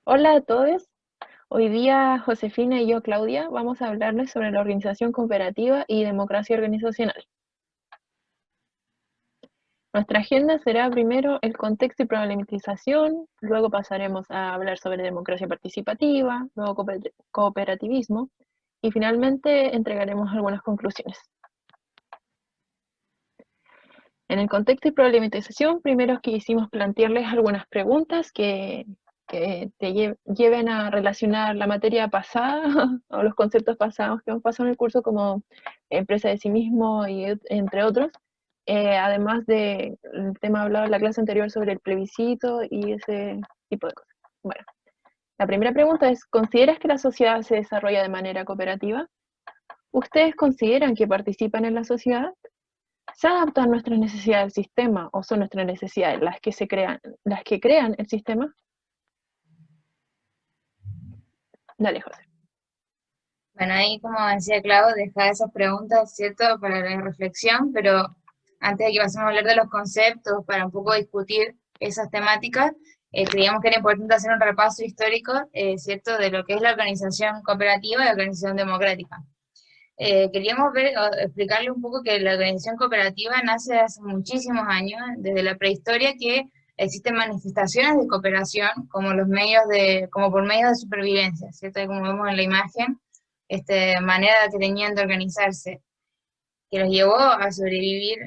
Hola a todos. Hoy día Josefina y yo, Claudia, vamos a hablarles sobre la organización cooperativa y democracia organizacional. Nuestra agenda será primero el contexto y problematización, luego pasaremos a hablar sobre democracia participativa, luego cooperativismo y finalmente entregaremos algunas conclusiones. En el contexto y problematización, primero quisimos plantearles algunas preguntas que te lleven a relacionar la materia pasada o los conceptos pasados que hemos pasado en el curso como empresa de sí mismo y entre otros, además del tema hablado en la clase anterior sobre el plebiscito y ese tipo de cosas. Bueno, la primera pregunta es, ¿consideras que la sociedad se desarrolla de manera cooperativa? ¿Ustedes consideran que participan en la sociedad? ¿Se adaptan nuestras necesidades al sistema o son nuestras necesidades las que crean el sistema? Dale, José. Bueno, ahí como decía Clau, deja esas preguntas, ¿cierto?, para la reflexión, pero antes de que pasemos a hablar de los conceptos, para un poco discutir esas temáticas, creíamos que era importante hacer un repaso histórico, ¿cierto?, de lo que es la organización cooperativa y la organización democrática. Queríamos ver, o explicarle un poco que la organización cooperativa nace hace muchísimos años, desde la prehistoria, que existen manifestaciones de cooperación como los medios como por medios de supervivencia, ¿cierto? Como vemos en la imagen, manera que tenían de organizarse, que los llevó a sobrevivir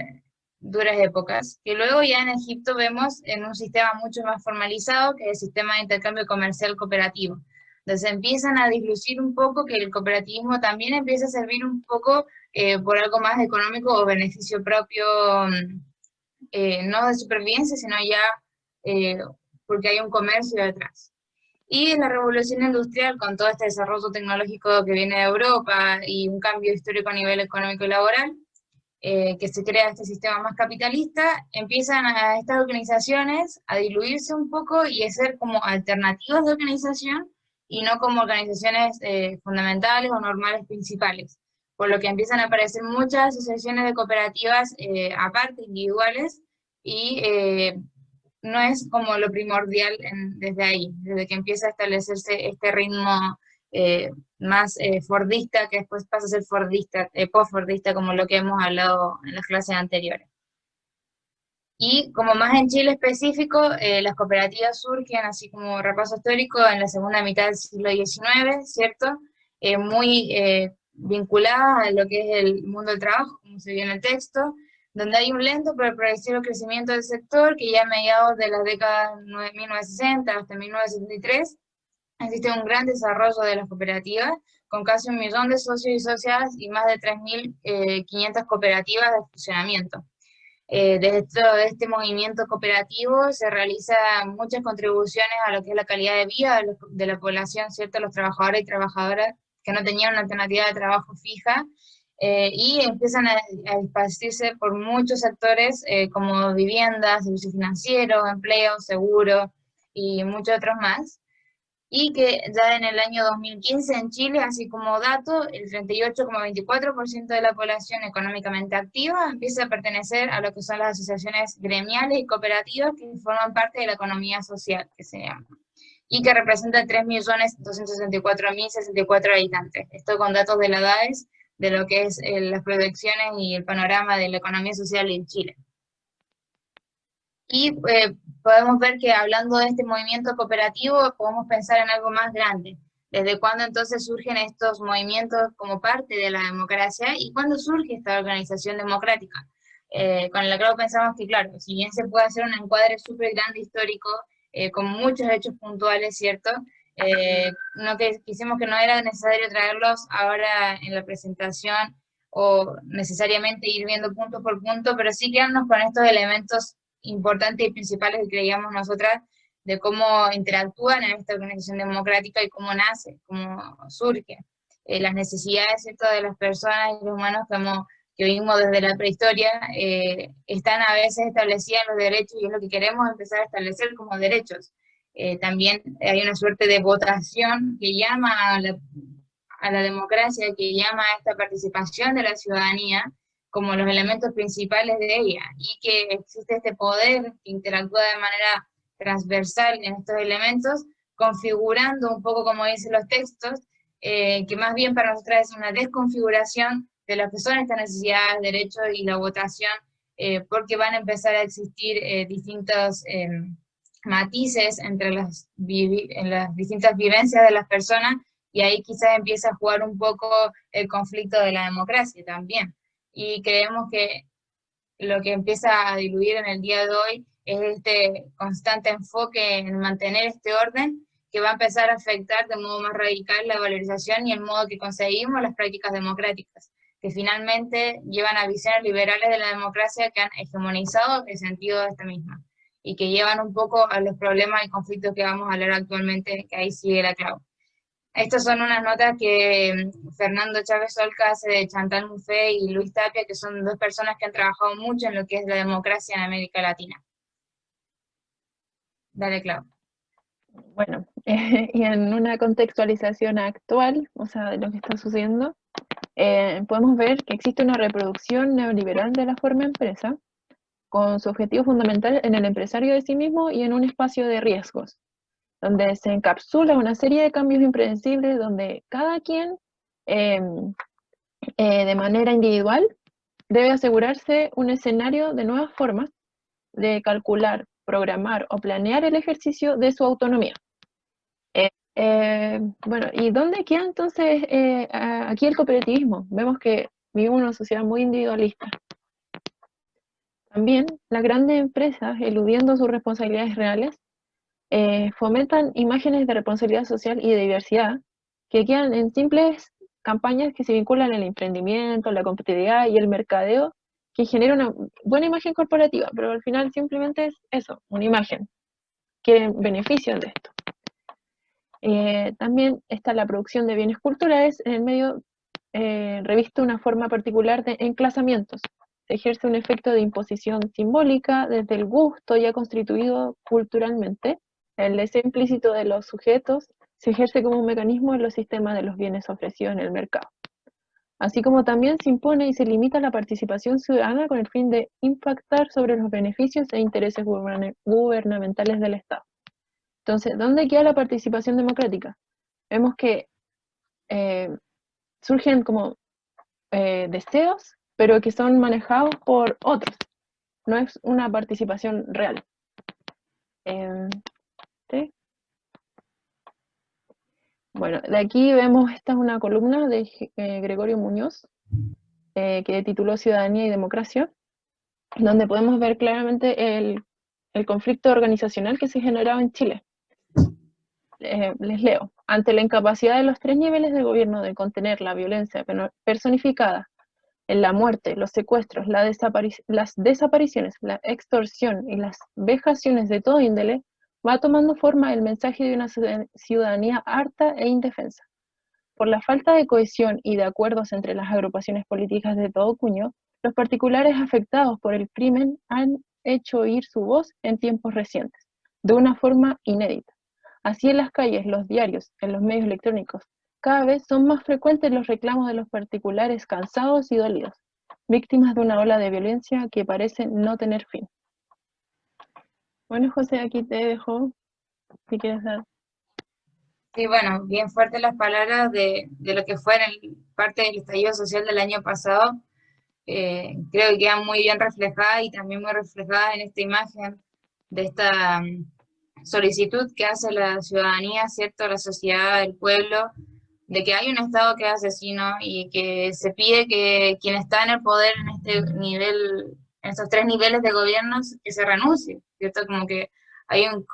duras épocas, que luego ya en Egipto vemos en un sistema mucho más formalizado, que es el sistema de intercambio comercial cooperativo. Entonces empiezan a dislucir un poco que el cooperativismo también empieza a servir un poco por algo más económico o beneficio propio, no de supervivencia, sino ya eh, porque hay un comercio detrás. Y en la revolución industrial, con todo este desarrollo tecnológico que viene de Europa y un cambio histórico a nivel económico y laboral, que se crea este sistema más capitalista, empiezan a estas organizaciones a diluirse un poco y a ser como alternativas de organización y no como organizaciones fundamentales o normales principales. Por lo que empiezan a aparecer muchas asociaciones de cooperativas aparte, individuales, y no es como lo primordial desde ahí, desde que empieza a establecerse este ritmo eh, más fordista, que después pasa a ser fordista, post-fordista, como lo que hemos hablado en las clases anteriores. Y como más en Chile específico, las cooperativas surgen, así como repaso histórico, en la segunda mitad del siglo XIX, ¿cierto? Muy vinculadas a lo que es el mundo del trabajo, como se vio en el texto, donde hay un lento pero progresivo crecimiento del sector que ya a mediados de las décadas 1960 hasta 1973 existe un gran desarrollo de las cooperativas, con casi 1 millón de socios y socias y más de 3.500 cooperativas de funcionamiento. Desde este movimiento cooperativo se realizan muchas contribuciones a lo que es la calidad de vida de la población, ¿cierto? Los trabajadores y trabajadoras que no tenían una alternativa de trabajo fija, y empiezan a esparcirse por muchos sectores como vivienda, servicios financieros, empleo, seguro y muchos otros más, y que ya en el año 2015 en Chile, así como dato, el 38,24% de la población económicamente activa empieza a pertenecer a lo que son las asociaciones gremiales y cooperativas que forman parte de la economía social, que se llama, y que representa 3.264.064 habitantes. Esto con datos de la DAES, de lo que es las proyecciones y el panorama de la economía social en Chile. Y podemos ver que hablando de este movimiento cooperativo, podemos pensar en algo más grande. ¿Desde cuándo entonces surgen estos movimientos como parte de la democracia y cuándo surge esta organización democrática? Con el aclaro pensamos que, claro, si bien se puede hacer un encuadre súper grande histórico, con muchos hechos puntuales, ¿cierto? No que quisimos que no era necesario traerlos ahora en la presentación o necesariamente ir viendo punto por punto, pero sí quedarnos con estos elementos importantes y principales que creíamos nosotras de cómo interactúan en esta organización democrática y cómo nace, cómo surge, las necesidades, ¿cierto?, de las personas y los humanos que vivimos desde la prehistoria, están a veces establecidas en los derechos y es lo que queremos empezar a establecer como derechos. También hay una suerte de votación que llama a la democracia, que llama a esta participación de la ciudadanía como los elementos principales de ella, y que existe este poder que interactúa de manera transversal en estos elementos configurando un poco, como dicen los textos, que más bien para nosotras es una desconfiguración de lo que son estas necesidades, derechos y la votación, porque van a empezar a existir distintos matices entre en las distintas vivencias de las personas, y ahí quizás empieza a jugar un poco el conflicto de la democracia también. Y creemos que lo que empieza a diluir en el día de hoy es este constante enfoque en mantener este orden, que va a empezar a afectar de modo más radical la valorización y el modo que conseguimos las prácticas democráticas, que finalmente llevan a visiones liberales de la democracia que han hegemonizado el sentido de esta misma, y que llevan un poco a los problemas y conflictos que vamos a hablar actualmente, que ahí sigue la clave. Estas son unas notas que Fernando Chávez Solca hace de Chantal Mouffe y Luis Tapia, que son dos personas que han trabajado mucho en lo que es la democracia en América Latina. Dale, Clau. Bueno, y en una contextualización actual, o sea, de lo que está sucediendo, podemos ver que existe una reproducción neoliberal de la forma empresa, con su objetivo fundamental en el empresario de sí mismo y en un espacio de riesgos, donde se encapsula una serie de cambios impredecibles, donde cada quien, de manera individual, debe asegurarse un escenario de nuevas formas de calcular, programar o planear el ejercicio de su autonomía. Bueno, ¿y dónde queda entonces aquí el cooperativismo? Vemos que vivimos en una sociedad muy individualista. También las grandes empresas, eludiendo sus responsabilidades reales, fomentan imágenes de responsabilidad social y de diversidad que quedan en simples campañas que se vinculan al emprendimiento, la competitividad y el mercadeo, que genera una buena imagen corporativa, pero al final simplemente es eso, una imagen. Quieren beneficios de esto. También está la producción de bienes culturales en el medio, reviste una forma particular de enclasamientos. Se ejerce un efecto de imposición simbólica desde el gusto ya constituido culturalmente. El deseo implícito de los sujetos se ejerce como un mecanismo en los sistemas de los bienes ofrecidos en el mercado. Así como también se impone y se limita la participación ciudadana con el fin de impactar sobre los beneficios e intereses gubernamentales del Estado. Entonces, ¿dónde queda la participación democrática? Vemos que surgen como deseos, pero que son manejados por otros. No es una participación real. ¿Sí? Bueno, de aquí vemos, esta es una columna de Gregorio Muñoz, que tituló Ciudadanía y Democracia, donde podemos ver claramente el conflicto organizacional que se generaba en Chile. Les leo. Ante la incapacidad de los tres niveles de gobierno de contener la violencia personificada en la muerte, los secuestros, las desapariciones, la extorsión y las vejaciones de todo índole, va tomando forma el mensaje de una ciudadanía harta e indefensa. Por la falta de cohesión y de acuerdos entre las agrupaciones políticas de todo cuño, los particulares afectados por el crimen han hecho oír su voz en tiempos recientes, de una forma inédita. Así en las calles, los diarios, en los medios electrónicos, cada vez son más frecuentes los reclamos de los particulares cansados y dolidos, víctimas de una ola de violencia que parece no tener fin. Bueno, José, aquí te dejo, si quieres dar. Sí, bueno, bien fuertes las palabras de lo que fue parte del estallido social del año pasado. Creo que quedan muy bien reflejadas y también muy reflejadas en esta imagen de esta solicitud que hace la ciudadanía, ¿cierto?, la sociedad, el pueblo, de que hay un Estado que es asesino y que se pide que quien está en el poder en este nivel, en estos tres niveles de gobierno, que se renuncie, ¿cierto? Como que hay un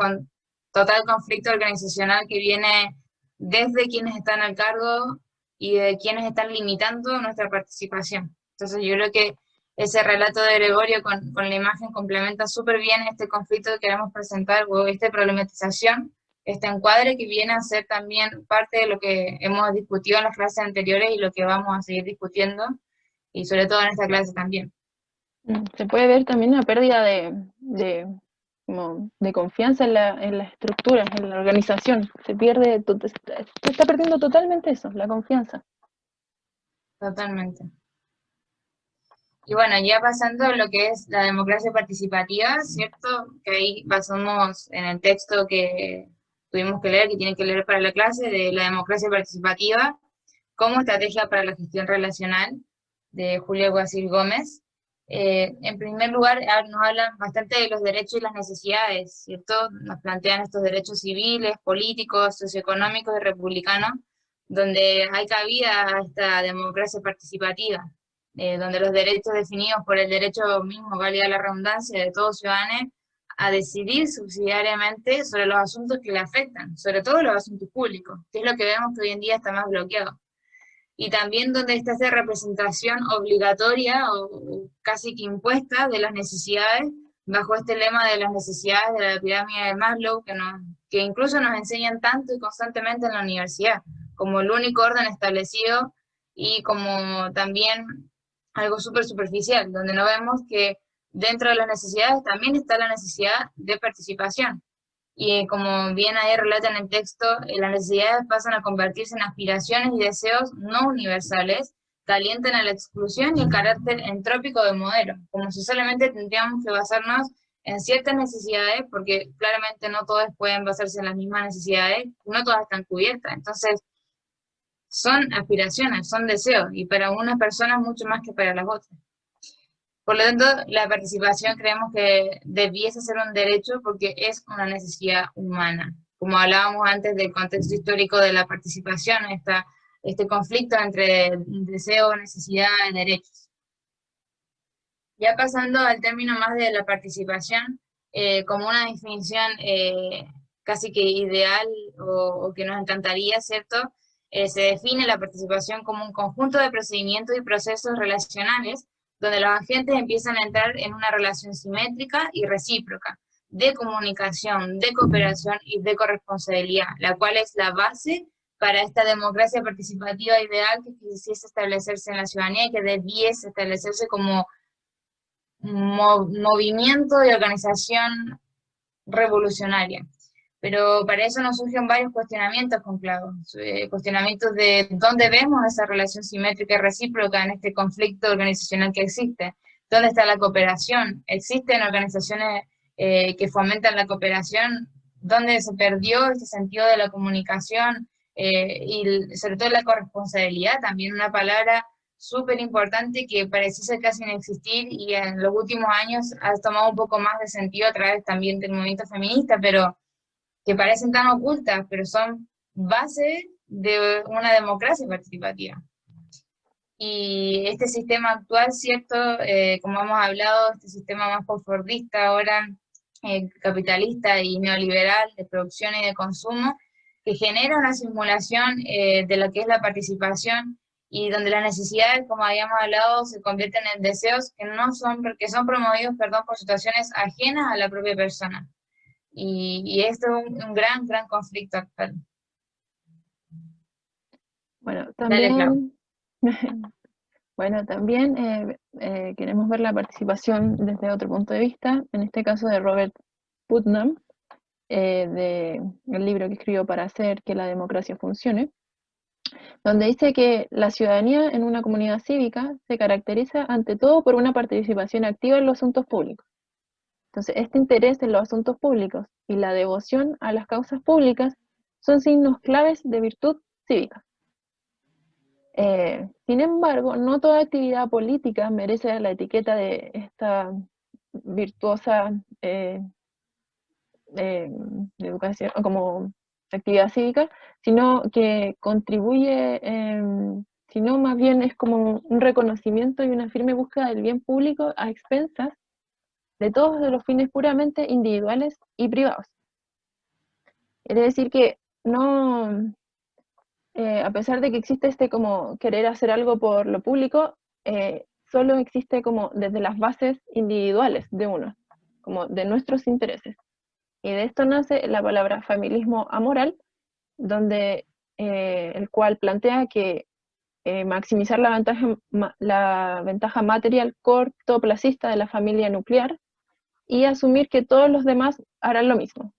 total conflicto organizacional que viene desde quienes están al cargo y de quienes están limitando nuestra participación. Entonces yo creo que ese relato de Gregorio con la imagen complementa súper bien este conflicto que queremos presentar, o esta problematización, este encuadre que viene a ser también parte de lo que hemos discutido en las clases anteriores y lo que vamos a seguir discutiendo, y sobre todo en esta clase también. Se puede ver también una pérdida como de confianza en las estructuras, en la organización. Se está perdiendo totalmente eso, la confianza. Totalmente. Y bueno, ya pasando a lo que es la democracia participativa, ¿cierto? Que ahí basamos en el texto que tuvimos que leer, que tienen que leer para la clase, de la democracia participativa como estrategia para la gestión relacional, de Julia Guasil Gómez. En primer lugar, nos hablan bastante de los derechos y las necesidades, ¿cierto? Nos plantean estos derechos civiles, políticos, socioeconómicos y republicanos, donde hay cabida a esta democracia participativa, donde los derechos definidos por el derecho mismo, valga la redundancia, de todos ciudadanos, a decidir subsidiariamente sobre los asuntos que le afectan, sobre todo los asuntos públicos, que es lo que vemos que hoy en día está más bloqueado. Y también donde está esa representación obligatoria o casi que impuesta de las necesidades, bajo este lema de las necesidades de la pirámide de Maslow, que incluso nos enseñan tanto y constantemente en la universidad, como el único orden establecido y como también algo súper superficial, donde no vemos que dentro de las necesidades también está la necesidad de participación. Y como bien ahí relata en el texto, las necesidades pasan a convertirse en aspiraciones y deseos no universales que alientan a la exclusión y el carácter entrópico del modelo, como si solamente tendríamos que basarnos en ciertas necesidades, porque claramente no todas pueden basarse en las mismas necesidades, no todas están cubiertas. Entonces, son aspiraciones, son deseos, y para unas personas mucho más que para las otras. Por lo tanto, la participación creemos que debiese ser un derecho porque es una necesidad humana. Como hablábamos antes del contexto histórico de la participación, este conflicto entre deseo, necesidad y derechos. Ya pasando al término más de la participación, como una definición casi que ideal o que nos encantaría, ¿cierto? Se define la participación como un conjunto de procedimientos y procesos relacionales donde los agentes empiezan a entrar en una relación simétrica y recíproca, de comunicación, de cooperación y de corresponsabilidad, la cual es la base para esta democracia participativa ideal que quisiese establecerse en la ciudadanía y que debiese establecerse como movimiento y organización revolucionaria. Pero para eso nos surgen varios cuestionamientos, conclavos, cuestionamientos de dónde vemos esa relación simétrica y recíproca en este conflicto organizacional que existe, dónde está la cooperación, existen organizaciones que fomentan la cooperación, dónde se perdió este sentido de la comunicación y sobre todo la corresponsabilidad, también una palabra súper importante que pareciese casi no existir y en los últimos años ha tomado un poco más de sentido a través también del movimiento feminista, pero que parecen tan ocultas, pero son base de una democracia participativa. Y este sistema actual, ¿cierto? Como hemos hablado, este sistema más postfordista ahora, capitalista y neoliberal de producción y de consumo, que genera una simulación de lo que es la participación y donde las necesidades, como habíamos hablado, se convierten en deseos que son promovidos, perdón, por situaciones ajenas a la propia persona. Y esto es un gran, gran conflicto actual. Bueno, Dale, Clau. también, bueno, también queremos ver la participación desde otro punto de vista, en este caso de Robert Putnam, del libro que escribió para hacer que la democracia funcione, donde dice que la ciudadanía en una comunidad cívica se caracteriza ante todo por una participación activa en los asuntos públicos. Entonces, este interés en los asuntos públicos y la devoción a las causas públicas son signos claves de virtud cívica. Sin embargo, no toda actividad política merece la etiqueta de esta virtuosa de educación, como actividad cívica, sino que contribuye, sino más bien es como un reconocimiento y una firme búsqueda del bien público a expensas de todos de los fines puramente individuales y privados. Quiere decir que no, a pesar de que existe este como querer hacer algo por lo público, solo existe como desde las bases individuales de uno, como de nuestros intereses. Y de esto nace la palabra feminismo amoral, donde el cual plantea que maximizar la ventaja material cortoplacista de la familia nuclear y asumir que todos los demás harán lo mismo.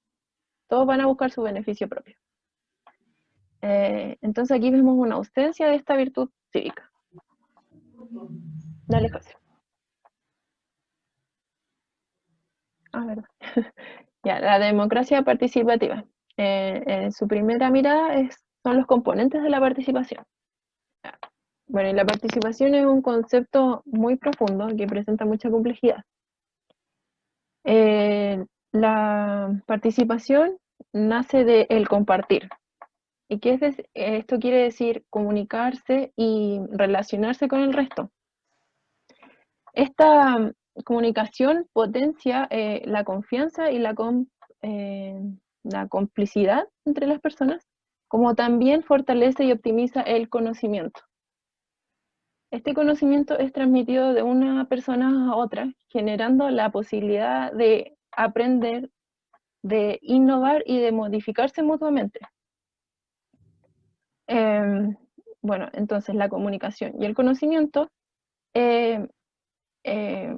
Todos van a buscar su beneficio propio. Entonces aquí vemos una ausencia de esta virtud cívica. Dale, José. Ah, verdad. Ya, la democracia participativa. Su primera mirada son los componentes de la participación. Bueno, y la participación es un concepto muy profundo que presenta mucha complejidad. La participación nace del compartir. ¿Y qué es esto? Quiere decir comunicarse y relacionarse con el resto. Esta comunicación potencia la confianza y la complicidad entre las personas, como también fortalece y optimiza el conocimiento. Este conocimiento es transmitido de una persona a otra, generando la posibilidad de aprender, de innovar y de modificarse mutuamente. Bueno, entonces la comunicación y el conocimiento eh, eh,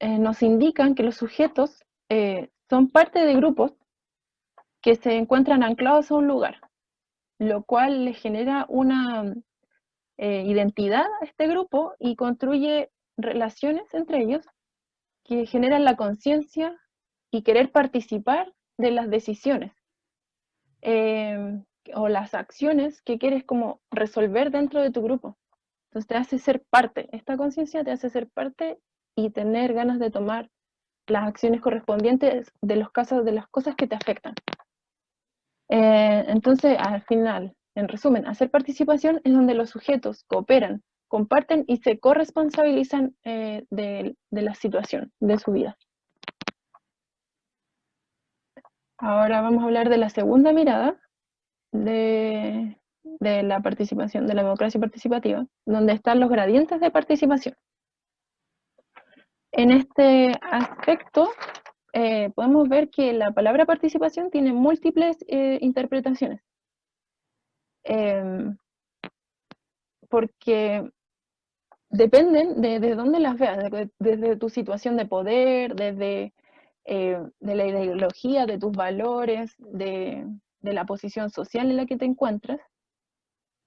nos indican que los sujetos son parte de grupos que se encuentran anclados a un lugar, lo cual les genera una identidad a este grupo y construye relaciones entre ellos que generan la conciencia y querer participar de las decisiones o las acciones que quieres como resolver dentro de tu grupo. Entonces te hace ser parte, esta conciencia te hace ser parte y tener ganas de tomar las acciones correspondientes de los casos, de las cosas que te afectan. Entonces, al final, en resumen, hacer participación es donde los sujetos cooperan, comparten y se corresponsabilizan de la situación de su vida. Ahora vamos a hablar de la segunda mirada de la participación, de la democracia participativa, donde están los gradientes de participación. En este aspecto, podemos ver que la palabra participación tiene múltiples interpretaciones. Porque dependen de dónde las veas, desde tu situación de poder, desde de la ideología, de tus valores, de la posición social en la que te encuentras.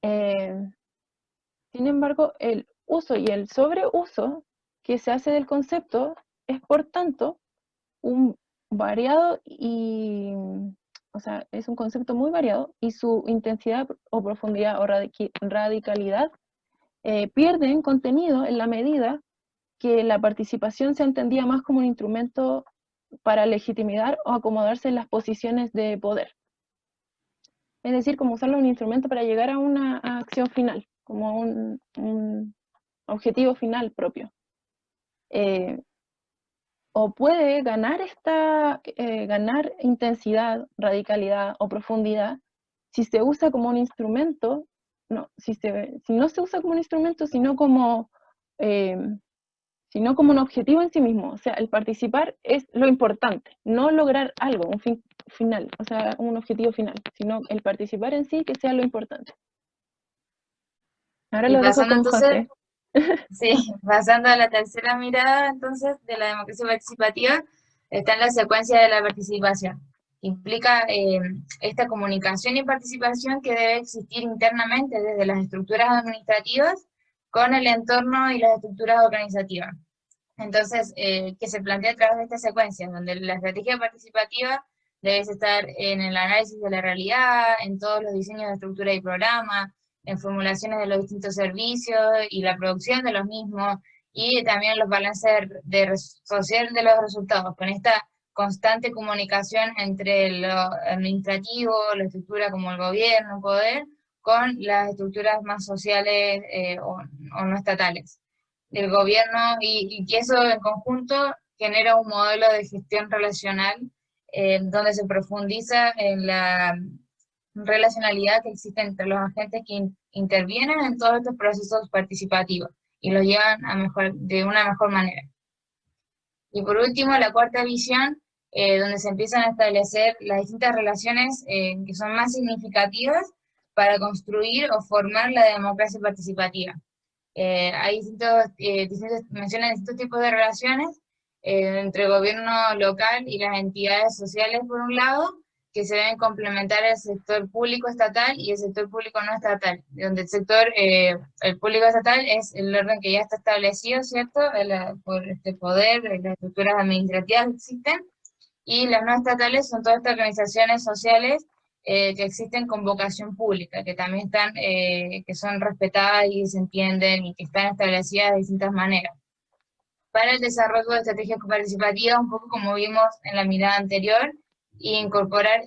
Sin embargo, el uso y el sobreuso que se hace del concepto es, por tanto, un variado y, o sea, es un concepto muy variado y su intensidad o profundidad o radicalidad pierden contenido en la medida que la participación se entendía más como un instrumento para legitimar o acomodarse en las posiciones de poder. Es decir, como usarlo un instrumento para llegar a una acción final, como un objetivo final propio. O puede ganar intensidad, radicalidad o profundidad si se usa como un instrumento, si no se usa como un instrumento, sino como un objetivo en sí mismo. O sea, el participar es lo importante, no lograr algo, un fin final, o sea, un objetivo final, sino el participar en sí que sea lo importante. Ahora Y lo dejo pasando con entonces, José. sí, pasando a la tercera mirada entonces de la democracia participativa, está en la secuencia de la participación. Implica esta comunicación y participación que debe existir internamente desde las estructuras administrativas con el entorno y las estructuras organizativas. Entonces, que se plantea a través de esta secuencia, donde la estrategia participativa debe estar en el análisis de la realidad, en todos los diseños de estructura y programa, en formulaciones de los distintos servicios y la producción de los mismos, y también los balances social de los resultados, con esta constante comunicación entre lo administrativo, la estructura como el gobierno, poder, con las estructuras más sociales o no estatales del gobierno y que eso en conjunto genera un modelo de gestión relacional donde se profundiza en la relacionalidad que existe entre los agentes que intervienen en todos estos procesos participativos y los llevan de una mejor manera. Y por último, la cuarta visión, donde se empiezan a establecer las distintas relaciones que son más significativas para construir o formar la democracia participativa. Hay mencionan distintos tipos de relaciones entre el gobierno local y las entidades sociales, por un lado, que se deben complementar el sector público estatal y el sector público no estatal, donde el público estatal es el orden que ya está establecido, ¿cierto? Por este poder, las estructuras administrativas que existen, Y las no estatales son todas estas organizaciones sociales que existen con vocación pública, que también están, que son respetadas y se entienden y que están establecidas de distintas maneras. Para el desarrollo de estrategias participativas, un poco como vimos en la mirada anterior, e incorporar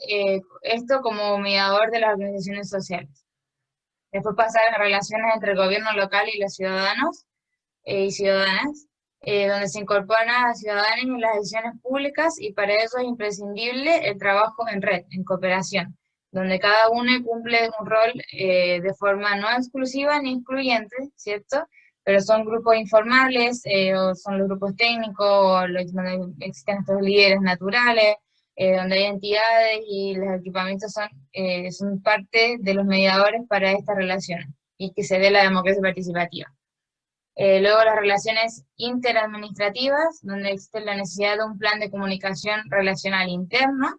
esto como mediador de las organizaciones sociales. Después pasar a las relaciones entre el gobierno local y los ciudadanos y ciudadanas, donde se incorporan a los ciudadanos en las decisiones públicas, y para eso es imprescindible el trabajo en red, en cooperación, donde cada uno cumple un rol de forma no exclusiva ni excluyente, ¿cierto? Pero son grupos informales, o son los grupos técnicos, o donde existen estos líderes naturales, donde hay entidades y los equipamientos son parte de los mediadores para estas relaciones, y que se dé la democracia participativa. Luego las relaciones interadministrativas, donde existe la necesidad de un plan de comunicación relacional interno,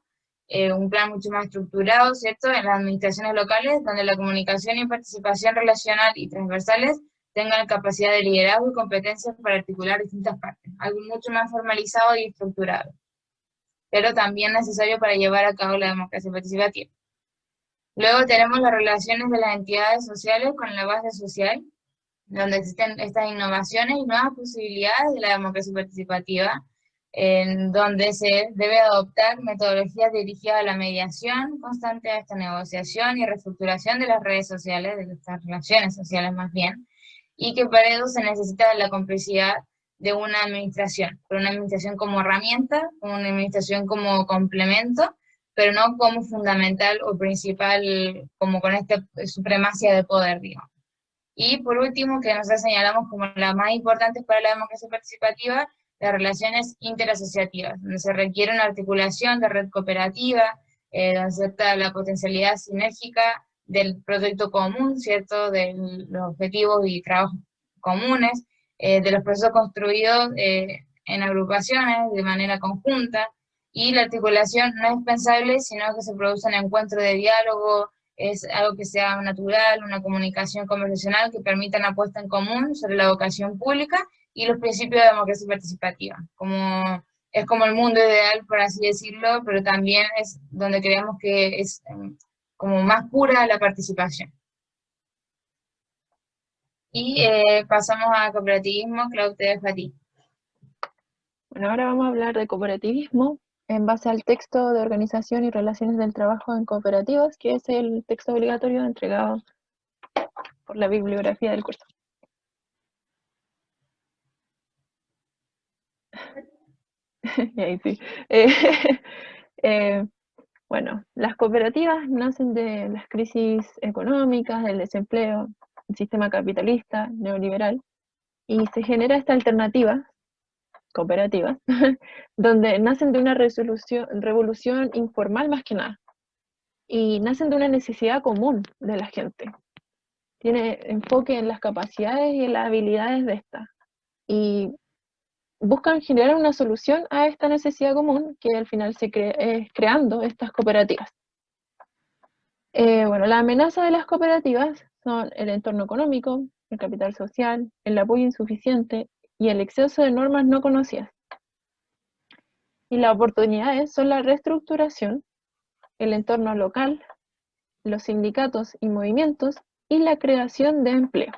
un plan mucho más estructurado, ¿cierto?, en las administraciones locales, donde la comunicación y participación relacional y transversales tengan capacidad de liderazgo y competencias para articular distintas partes, algo mucho más formalizado y estructurado, pero también necesario para llevar a cabo la democracia participativa. Luego tenemos las relaciones de las entidades sociales con la base social, donde existen estas innovaciones y nuevas posibilidades de la democracia participativa, en donde se debe adoptar metodologías dirigidas a la mediación constante de esta negociación y reestructuración de las redes sociales, de estas relaciones sociales más bien, y que para eso se necesita la complicidad de una administración, pero una administración como herramienta, una administración como complemento, pero no como fundamental o principal, como con esta supremacía de poder, digamos. Y por último, que nosotros señalamos como las más importantes para la democracia participativa, las relaciones interasociativas, donde se requiere una articulación de red cooperativa, donde se está la potencialidad sinérgica del proyecto común, ¿cierto?, de los objetivos y trabajos comunes, de los procesos construidos en agrupaciones de manera conjunta, y la articulación no es pensable, sino que se produce un encuentro de diálogo, es algo que sea natural, una comunicación conversacional que permita una puesta en común sobre la vocación pública y los principios de democracia participativa. Es como el mundo ideal, por así decirlo, pero también es donde creemos que es como más pura la participación. Y pasamos a cooperativismo. Clau, te dejo a ti. Bueno, ahora vamos a hablar de cooperativismo en base al texto de organización y relaciones del trabajo en cooperativas, que es el texto obligatorio entregado por la bibliografía del curso. Y ahí sí. Bueno, las cooperativas nacen de las crisis económicas, del desempleo, el sistema capitalista, neoliberal, y se genera esta alternativa, cooperativas, donde nacen de una revolución informal más que nada, y nacen de una necesidad común de la gente. Tiene enfoque en las capacidades y en las habilidades de esta, y buscan generar una solución a esta necesidad común que al final se es creando estas cooperativas. Bueno, la amenaza de las cooperativas son el entorno económico, el capital social, el apoyo insuficiente y el exceso de normas no conocidas. Y las oportunidades son la reestructuración, el entorno local, los sindicatos y movimientos y la creación de empleo.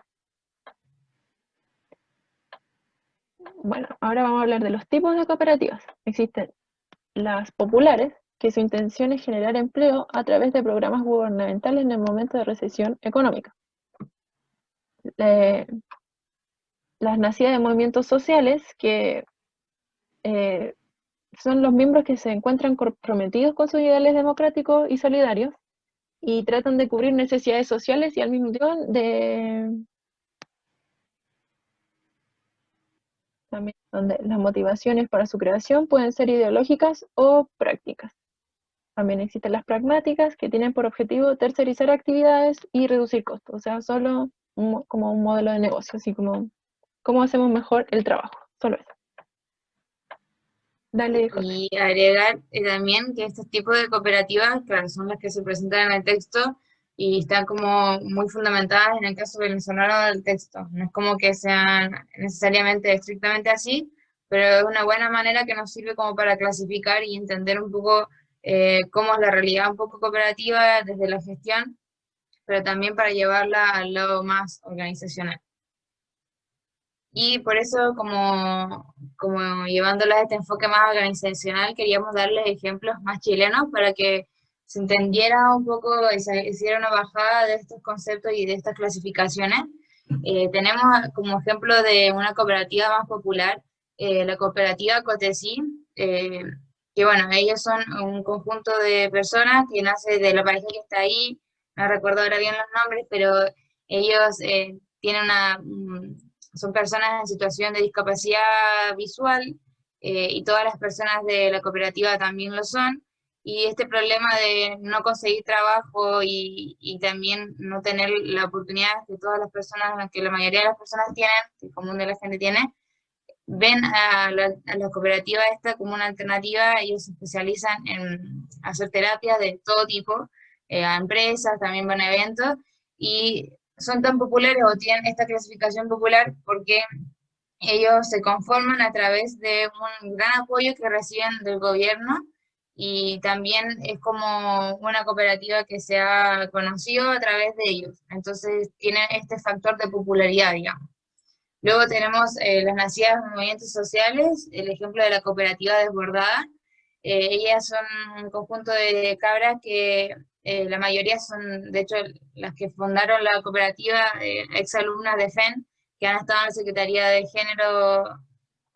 Bueno, ahora vamos a hablar de los tipos de cooperativas. Existen las populares, que su intención es generar empleo a través de programas gubernamentales en el momento de recesión económica. Las nacidas de movimientos sociales, que son los miembros que se encuentran comprometidos con sus ideales democráticos y solidarios y tratan de cubrir necesidades sociales y al mismo tiempo también donde las motivaciones para su creación pueden ser ideológicas o prácticas. También existen las pragmáticas, que tienen por objetivo tercerizar actividades y reducir costos, o sea, solo como un modelo de negocio, así como cómo hacemos mejor el trabajo, solo eso. Dale, Jorge. Y agregar también que estos tipos de cooperativas, claro, son las que se presentan en el texto y están como muy fundamentadas en el caso venezolano del texto. No es como que sean necesariamente estrictamente así, pero es una buena manera que nos sirve como para clasificar y entender un poco cómo es la realidad un poco cooperativa desde la gestión, pero también para llevarla al lado más organizacional. Y por eso, como llevándola a este enfoque más organizacional, queríamos darles ejemplos más chilenos para que se entendiera un poco y se hiciera una bajada de estos conceptos y de estas clasificaciones. Tenemos como ejemplo de una cooperativa más popular, la cooperativa Cotesí, que bueno, ellos son un conjunto de personas que nace de la pareja que está ahí, no recuerdo ahora bien los nombres, pero ellos tienen son personas en situación de discapacidad visual, y todas las personas de la cooperativa también lo son, y este problema de no conseguir trabajo y también no tener la oportunidad que todas las personas, que la mayoría de las personas tienen, que el común de la gente tiene, ven a la cooperativa esta como una alternativa. Ellos se especializan en hacer terapias de todo tipo, a empresas, también van a eventos, y son tan populares o tienen esta clasificación popular porque ellos se conforman a través de un gran apoyo que reciben del gobierno, y también es como una cooperativa que se ha conocido a través de ellos. Entonces tienen este factor de popularidad, digamos. Luego tenemos las nacidas en movimientos sociales, el ejemplo de la cooperativa Desbordada. Ellas son un conjunto de cabras que la mayoría son, de hecho, las que fundaron la cooperativa, exalumnas de FEN, que han estado en la Secretaría de Género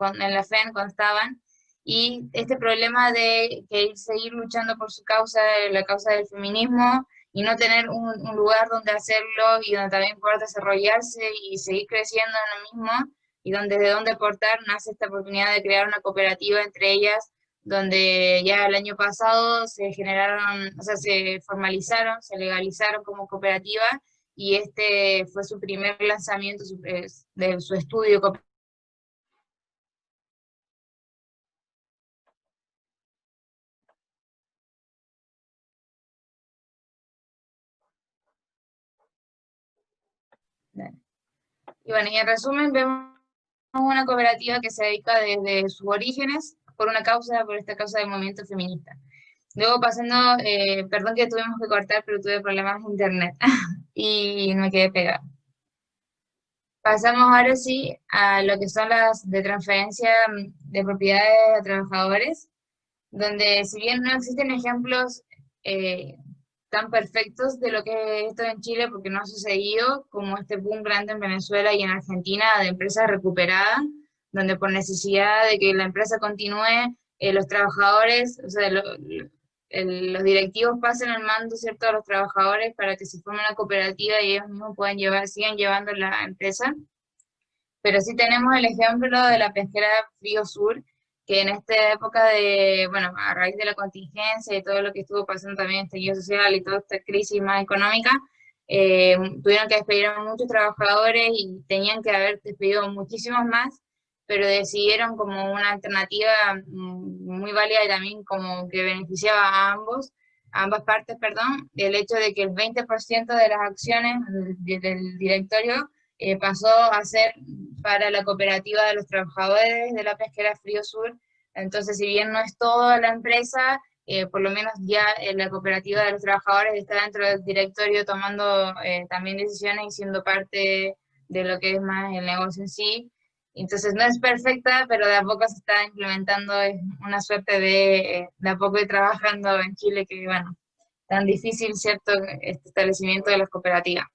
en la FEN cuando estaban. Y este problema de que seguir luchando por su causa, la causa del feminismo, y no tener un lugar donde hacerlo y donde también poder desarrollarse y seguir creciendo en lo mismo, y donde de dónde aportar, nace esta oportunidad de crear una cooperativa entre ellas, donde ya el año pasado se generaron, o sea, se formalizaron, se legalizaron como cooperativa, y este fue su primer lanzamiento de su estudio. Y bueno, y en resumen vemos una cooperativa que se dedica desde sus orígenes por una causa, por esta causa del movimiento feminista. Luego pasando, perdón que tuvimos que cortar, pero tuve problemas de internet y me quedé pegada. Pasamos ahora sí a lo que son las de transferencia de propiedades a trabajadores, donde si bien no existen ejemplos eh, tan perfectos de lo que es esto en Chile, porque no ha sucedido como este boom grande en Venezuela y en Argentina de empresas recuperadas, donde por necesidad de que la empresa continúe, los trabajadores, o sea, los directivos pasen al mando, ¿cierto?, a los trabajadores para que se forme una cooperativa y ellos mismos puedan sigan llevando la empresa. Pero sí tenemos el ejemplo de la pesquera Frío Sur, que en esta época de, bueno, a raíz de la contingencia y todo lo que estuvo pasando también, estallido social y toda esta crisis más económica, tuvieron que despedir a muchos trabajadores y tenían que haber despedido muchísimos más, pero decidieron como una alternativa muy válida y también como que beneficiaba a ambas partes, perdón, el hecho de que el 20% de las acciones del directorio pasó a ser para la cooperativa de los trabajadores de la pesquera Frío Sur. Entonces, si bien no es toda la empresa, por lo menos ya la cooperativa de los trabajadores está dentro del directorio tomando también decisiones y siendo parte de lo que es más el negocio en sí. Entonces no es perfecta, pero de a poco se está implementando, es una suerte de a poco ir trabajando en Chile, que bueno, tan difícil, ¿cierto?, este establecimiento de las cooperativas.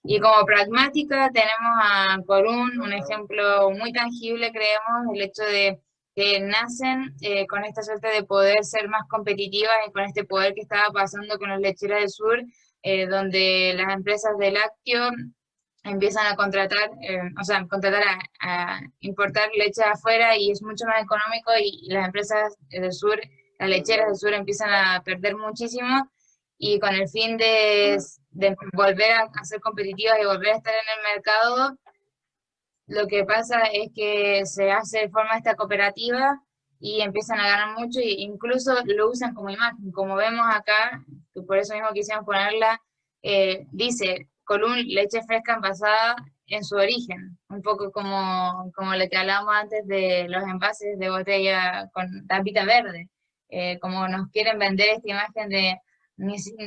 Y como pragmática tenemos a Corún, un ejemplo muy tangible, creemos, el hecho de que nacen con esta suerte de poder ser más competitivas y con este poder que estaba pasando con las lecheras del sur, donde las empresas de lácteo empiezan a contratar, o sea, a importar leche de afuera y es mucho más económico, y las empresas del sur, las lecheras del sur empiezan a perder muchísimo, y con el fin de volver a ser competitivas y volver a estar en el mercado, lo que pasa es que se hace de forma esta cooperativa y empiezan a ganar mucho, e incluso lo usan como imagen, como vemos acá, que por eso mismo quisimos ponerla, dice Colún leche fresca envasada en su origen, un poco como lo que hablábamos antes de los envases de botella con tapita verde, como nos quieren vender esta imagen de,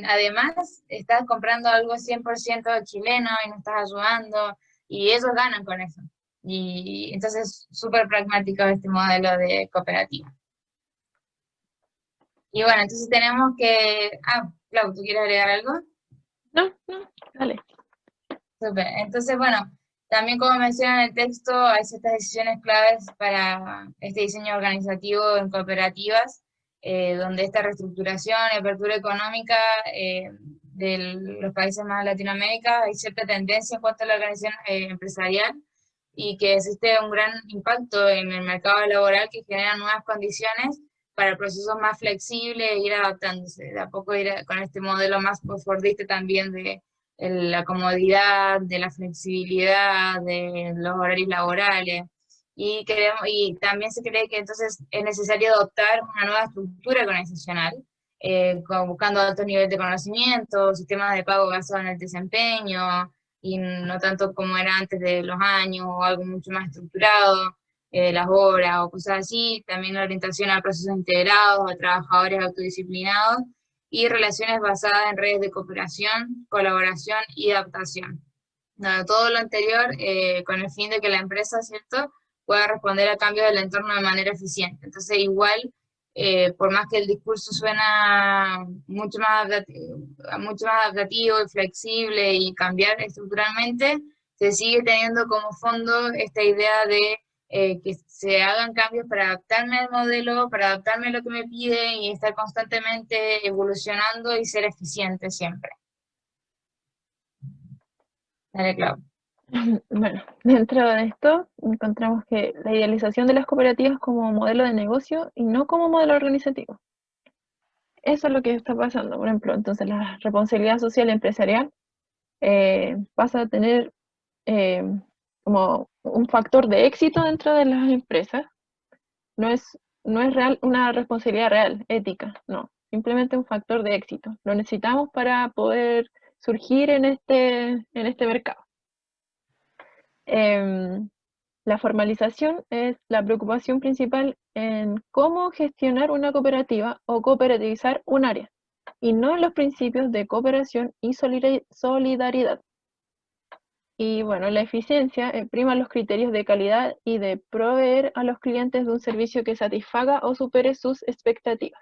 además estás comprando algo 100% chileno y nos estás ayudando, y ellos ganan con eso. Y entonces súper pragmático este modelo de cooperativa. Y bueno, entonces tenemos que... Ah, Clau, ¿tú quieres agregar algo? No, no, dale. Súper. Entonces, bueno, también como menciona en el texto, hay ciertas decisiones claves para este diseño organizativo en cooperativas, donde esta reestructuración y apertura económica de los países más de Latinoamérica, hay cierta tendencia en cuanto a la organización empresarial y que existe un gran impacto en el mercado laboral que genera nuevas condiciones para procesos más flexibles e ir adaptándose, de a poco ir con este modelo más postfordista también de la comodidad, de la flexibilidad, de los horarios laborales. Y también se cree que entonces es necesario adoptar una nueva estructura organizacional, buscando altos niveles de conocimiento, sistemas de pago basados en el desempeño, y no tanto como era antes de los años, o algo mucho más estructurado, las horas o cosas así. También la orientación a procesos integrados, a trabajadores autodisciplinados, y relaciones basadas en redes de cooperación, colaboración y adaptación. Todo lo anterior con el fin de que la empresa, ¿cierto?, pueda responder a cambios del entorno de manera eficiente. Entonces, igual, por más que el discurso suena mucho más adaptativo y flexible y cambiar estructuralmente, se sigue teniendo como fondo esta idea de que se hagan cambios para adaptarme al modelo, para adaptarme a lo que me piden y estar constantemente evolucionando y ser eficiente siempre. Dale, Clau. Bueno, dentro de esto encontramos que la idealización de las cooperativas como modelo de negocio y no como modelo organizativo. Eso es lo que está pasando, por ejemplo. Entonces la responsabilidad social empresarial pasa a tener como un factor de éxito dentro de las empresas. No es, no es real, una responsabilidad real, ética, no. Simplemente un factor de éxito. Lo necesitamos para poder surgir en este mercado. La formalización es la preocupación principal en cómo gestionar una cooperativa o cooperativizar un área, y no en los principios de cooperación y solidaridad. Y bueno, la eficiencia prima los criterios de calidad y de proveer a los clientes de un servicio que satisfaga o supere sus expectativas.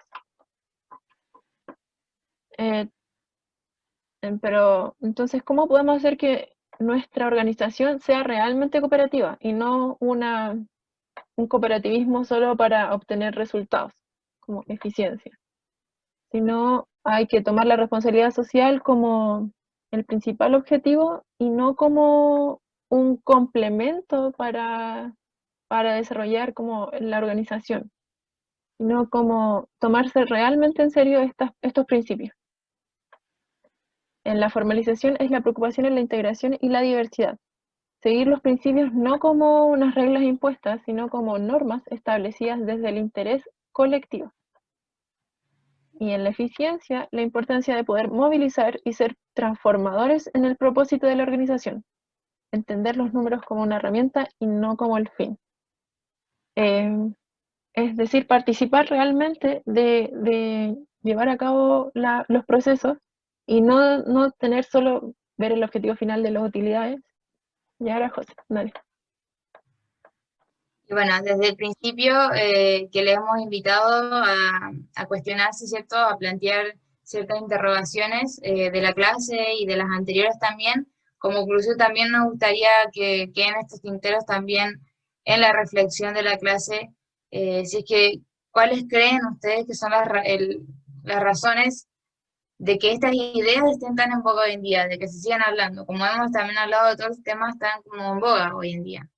Pero entonces, ¿cómo podemos hacer que nuestra organización sea realmente cooperativa y no un cooperativismo solo para obtener resultados, como eficiencia? Sino hay que tomar la responsabilidad social como el principal objetivo y no como un complemento para desarrollar como la organización, sino como tomarse realmente en serio estos principios. En la formalización es la preocupación en la integración y la diversidad. Seguir los principios no como unas reglas impuestas, sino como normas establecidas desde el interés colectivo. Y en la eficiencia, la importancia de poder movilizar y ser transformadores en el propósito de la organización. Entender los números como una herramienta y no como el fin. Es decir, participar realmente de llevar a cabo los procesos y no tener solo ver el objetivo final de las utilidades. Y ahora, José, dale. Y bueno, desde el principio que le hemos invitado a cuestionarse, ¿cierto?, a plantear ciertas interrogaciones de la clase y de las anteriores también. Como conclusión también nos gustaría que queden estos tinteros también en la reflexión de la clase, si es que, ¿cuáles creen ustedes que son las razones de que estas ideas estén tan en boga hoy en día, de que se sigan hablando? Como hemos también hablado de todos los temas están como en boga hoy en día.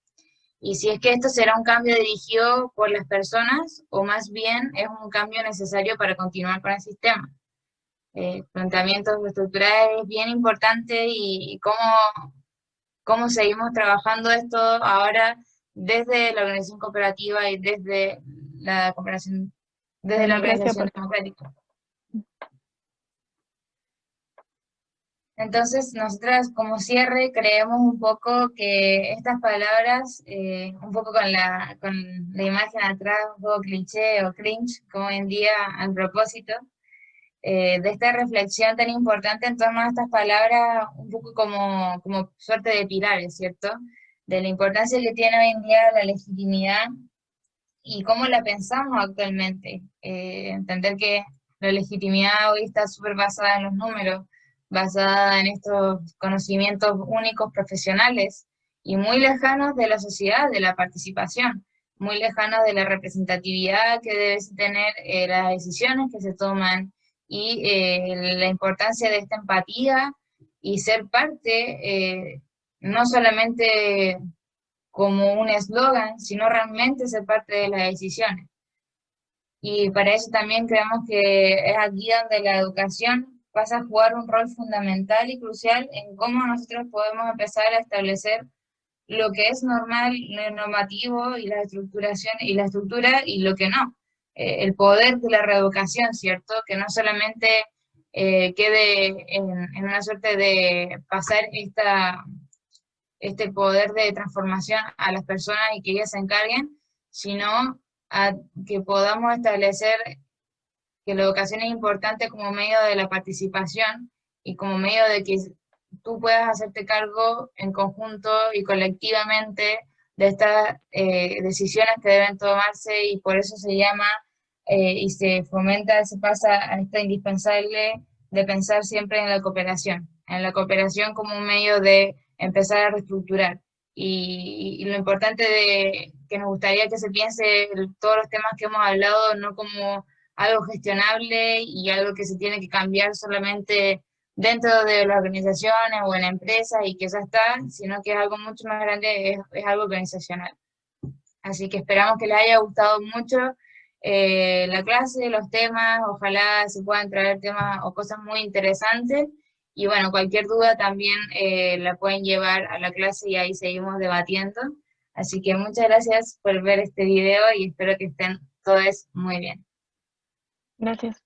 Y si es que esto será un cambio dirigido por las personas o más bien es un cambio necesario para continuar con el sistema. Planteamientos estructurales bien importante y cómo seguimos trabajando esto ahora desde la organización cooperativa y desde la cooperación, desde la Democracia organización por... democrática. Entonces, nosotras como cierre creemos un poco que estas palabras, un poco con la imagen atrás, un poco cliché o cringe, como hoy en día al propósito, de esta reflexión tan importante en torno a estas palabras, un poco como suerte de pilares, ¿cierto? De la importancia que tiene hoy en día la legitimidad y cómo la pensamos actualmente. Entender que la legitimidad hoy está súper basada en los números, basada en estos conocimientos únicos profesionales y muy lejanos de la sociedad, de la participación, muy lejanos de la representatividad que debe tener las decisiones que se toman y la importancia de esta empatía y ser parte, no solamente como un eslogan, sino realmente ser parte de las decisiones. Y para eso también creemos que es aquí donde la educación pasa a jugar un rol fundamental y crucial en cómo nosotros podemos empezar a establecer lo que es normal, lo normativo y la estructuración y la estructura y lo que no. El poder de la reeducación, ¿cierto? Que no solamente quede en una suerte de pasar este poder de transformación a las personas y que ellas se encarguen, sino a que podamos establecer que la educación es importante como medio de la participación y como medio de que tú puedas hacerte cargo en conjunto y colectivamente de estas decisiones que deben tomarse y por eso se llama y se fomenta, se pasa a esta indispensable de pensar siempre en la cooperación como un medio de empezar a reestructurar. Y lo importante de que nos gustaría que se piense todos los temas que hemos hablado no como algo gestionable y algo que se tiene que cambiar solamente dentro de las organizaciones o en empresas y que ya está, sino que es algo mucho más grande, es algo organizacional. Así que esperamos que les haya gustado mucho la clase, los temas, ojalá se puedan traer temas o cosas muy interesantes. Y bueno, cualquier duda también la pueden llevar a la clase y ahí seguimos debatiendo. Así que muchas gracias por ver este video y espero que estén todos muy bien. Gracias.